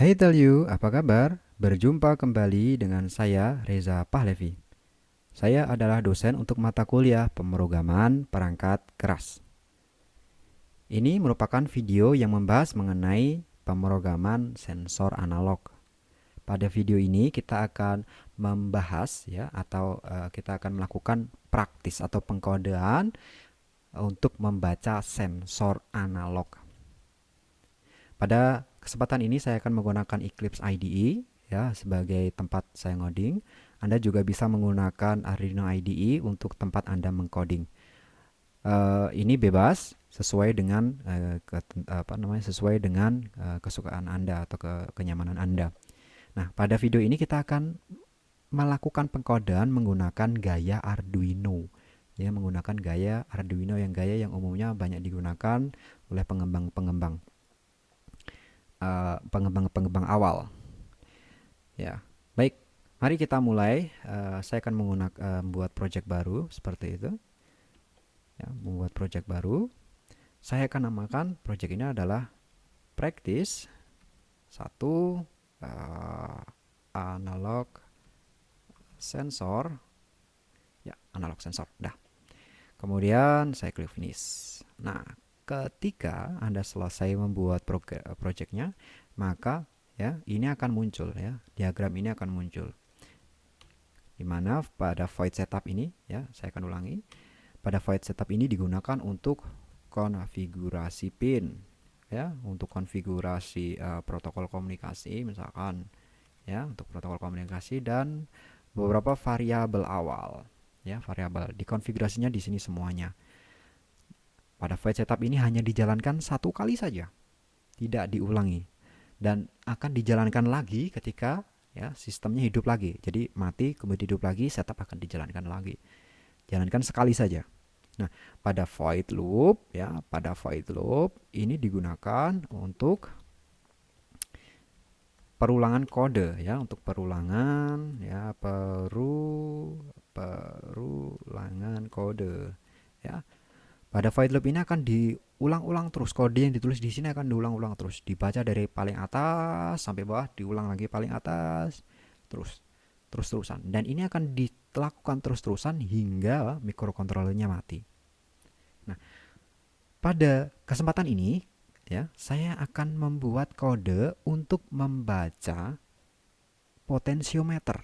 Hey tell you, apa kabar? Berjumpa kembali dengan saya Reza Pahlevi. Saya adalah dosen untuk mata kuliah pemrograman perangkat keras. Ini merupakan video yang membahas mengenai pemrograman sensor analog. Pada video ini kita akan membahas ya atau kita akan melakukan praktis atau pengkodean untuk membaca sensor analog. Pada kesempatan ini saya akan menggunakan Eclipse IDE ya sebagai tempat saya ngoding. Anda juga bisa menggunakan Arduino IDE untuk tempat Anda mengcoding. Ini bebas sesuai dengan sesuai dengan kesukaan Anda atau kenyamanan Anda. Nah, pada video ini kita akan melakukan pengkodean menggunakan gaya Arduino. Ya, menggunakan gaya Arduino yang gaya yang umumnya banyak digunakan oleh pengembang awal. Ya, baik. Mari kita mulai. Saya akan menggunakan membuat project baru seperti itu. Ya, membuat project baru. Saya akan namakan project ini adalah practice 1 analog sensor. Ya, analog sensor. Dah. Kemudian saya klik finish. Nah, ketika Anda selesai membuat projectnya, maka ya ini akan muncul ya, diagram ini akan muncul. Di mana pada void setup ini ya, saya akan ulangi. Pada void setup ini digunakan untuk konfigurasi pin ya, untuk konfigurasi protokol komunikasi misalkan ya, untuk protokol komunikasi dan beberapa variabel awal ya, variabel dikonfigurasinya di sini semuanya. Pada void setup ini hanya dijalankan satu kali saja, tidak diulangi dan akan dijalankan lagi ketika ya sistemnya hidup lagi. Jadi mati kemudian hidup lagi, setup akan dijalankan lagi. Jalankan sekali saja. Nah, pada void loop ya, pada void loop ini digunakan untuk perulangan kode ya, untuk perulangan ya, perulangan kode ya. Pada void loop ini akan diulang-ulang terus, kode yang ditulis di sini akan diulang-ulang terus, dibaca dari paling atas sampai bawah, diulang lagi paling atas, terus-terusan. Dan ini akan dilakukan terus-terusan hingga mikrokontrolernya mati. Nah, pada kesempatan ini ya, saya akan membuat kode untuk membaca potensiometer.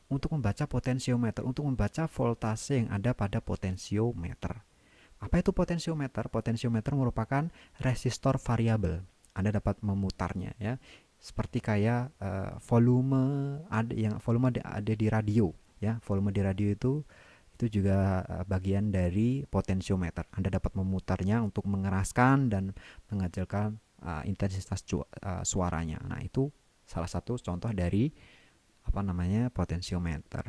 Untuk membaca potensiometer, untuk membaca voltase yang ada pada potensiometer. Apa itu potensiometer? Potensiometer merupakan resistor variabel. Anda dapat memutarnya ya. Seperti kayak volume ada di radio ya. Volume di radio itu juga bagian dari potensiometer. Anda dapat memutarnya untuk mengeraskan dan mengecilkan intensitas suaranya. Nah, itu salah satu contoh dari potensiometer.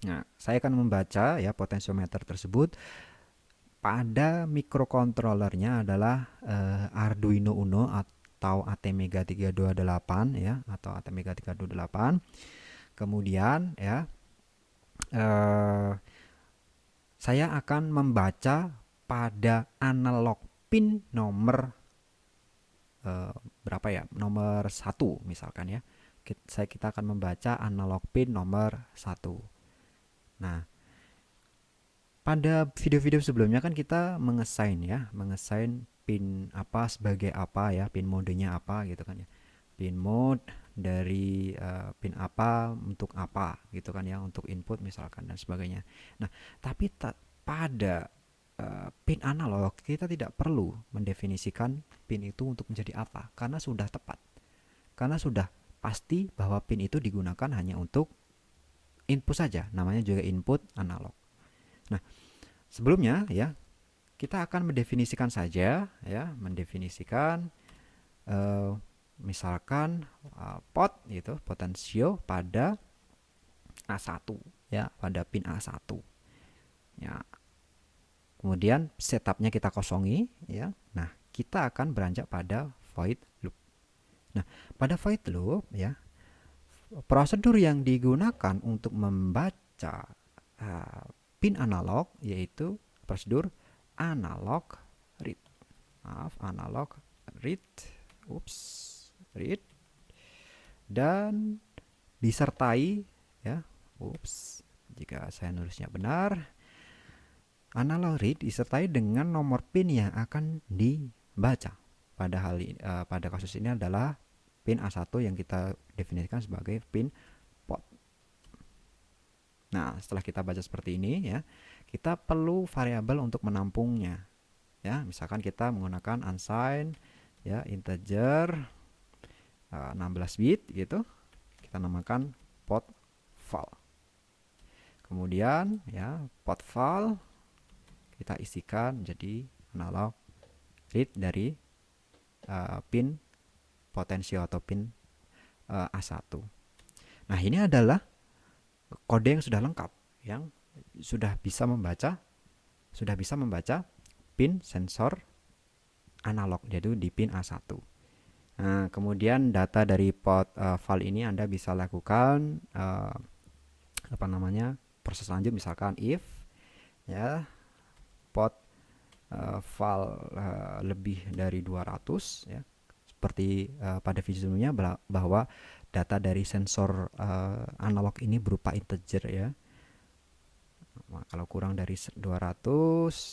Nah, saya akan membaca ya potensiometer tersebut. Pada mikrokontrolernya adalah Arduino Uno atau ATmega 328 ya, atau ATmega 328. Kemudian ya saya akan membaca pada analog pin nomor berapa ya? Nomor 1 misalkan ya. Kita akan membaca analog pin nomor 1. Nah, pada video-video sebelumnya kan kita mengesain pin apa sebagai apa ya, pin modenya apa gitu kan ya. Pin mode dari pin apa untuk apa gitu kan ya, untuk input misalkan dan sebagainya. Nah, tapi pada pin analog kita tidak perlu mendefinisikan pin itu untuk menjadi apa karena sudah tepat. Karena sudah pasti bahwa pin itu digunakan hanya untuk input saja, namanya juga input analog. Nah, sebelumnya ya, kita akan mendefinisikan saja ya, mendefinisikan misalkan pot gitu, potensio pada A1 ya, pada pin A1. Ya. Kemudian setupnya kita kosongi ya. Nah, kita akan beranjak pada void loop. Nah, pada void loop ya, prosedur yang digunakan untuk membaca pin analog yaitu prosedur analog read. Maaf, analog read. Ups. read, dan disertai ya, jika saya nulisnya benar, analog read disertai dengan nomor pin yang akan dibaca. Pada kasus ini adalah pin A1 yang kita definisikan sebagai pin pot. Nah, setelah kita baca seperti ini ya, kita perlu variabel untuk menampungnya. Ya, misalkan kita menggunakan unsigned ya, integer 16 bit gitu. Kita namakan pot val. Kemudian ya, pot val kita isikan jadi analog read dari pin potensio atau pin A1. Nah, ini adalah kode yang sudah lengkap, yang sudah bisa membaca pin sensor analog, yaitu di pin A1. Nah, kemudian data dari pot val ini Anda bisa lakukan proses lanjut, misalkan if ya pot val lebih dari 200 ya, seperti pada video sebelumnya bahwa data dari sensor analog ini berupa integer ya. Kalau kurang dari 200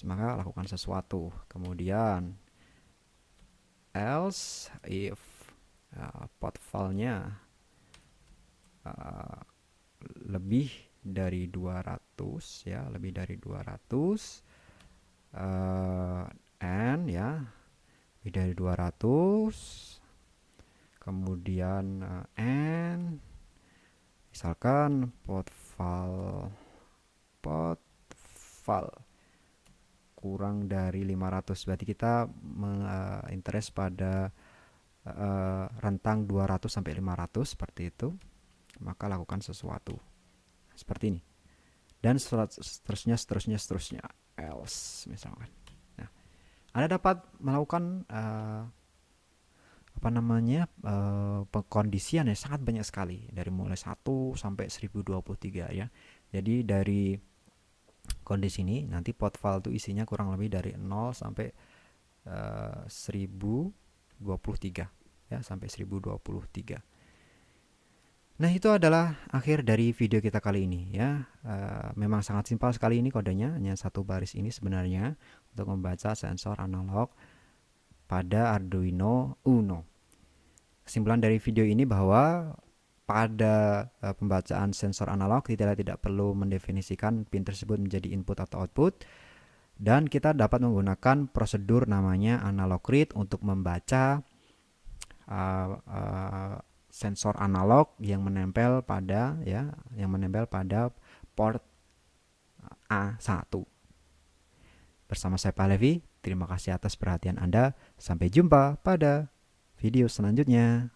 maka lakukan sesuatu. Kemudian else if pot valnya lebih dari 200 ya, lebih dari 200 and ya, lebih dari 200, kemudian and misalkan pot val kurang dari 500, berarti kita interest pada rentang 200 sampai 500 seperti itu, maka lakukan sesuatu seperti ini, dan seterusnya else misalkan. Nah, Anda dapat melakukan pengkondisian yang sangat banyak sekali, dari mulai 1 sampai 1023 ya. Jadi dari kondisi ini nanti pot val itu isinya kurang lebih dari 0 sampai 1023 ya, sampai 1023. Nah, itu adalah akhir dari video kita kali ini ya. Memang sangat simpel sekali ini kodenya, hanya satu baris ini sebenarnya untuk membaca sensor analog pada Arduino Uno. Kesimpulan dari video ini bahwa pada pembacaan sensor analog kita tidak perlu mendefinisikan pin tersebut menjadi input atau output, dan kita dapat menggunakan prosedur namanya analog read untuk membaca sensor analog yang menempel pada port A1. Bersama saya Pak Levi, terima kasih atas perhatian Anda. Sampai jumpa pada video selanjutnya.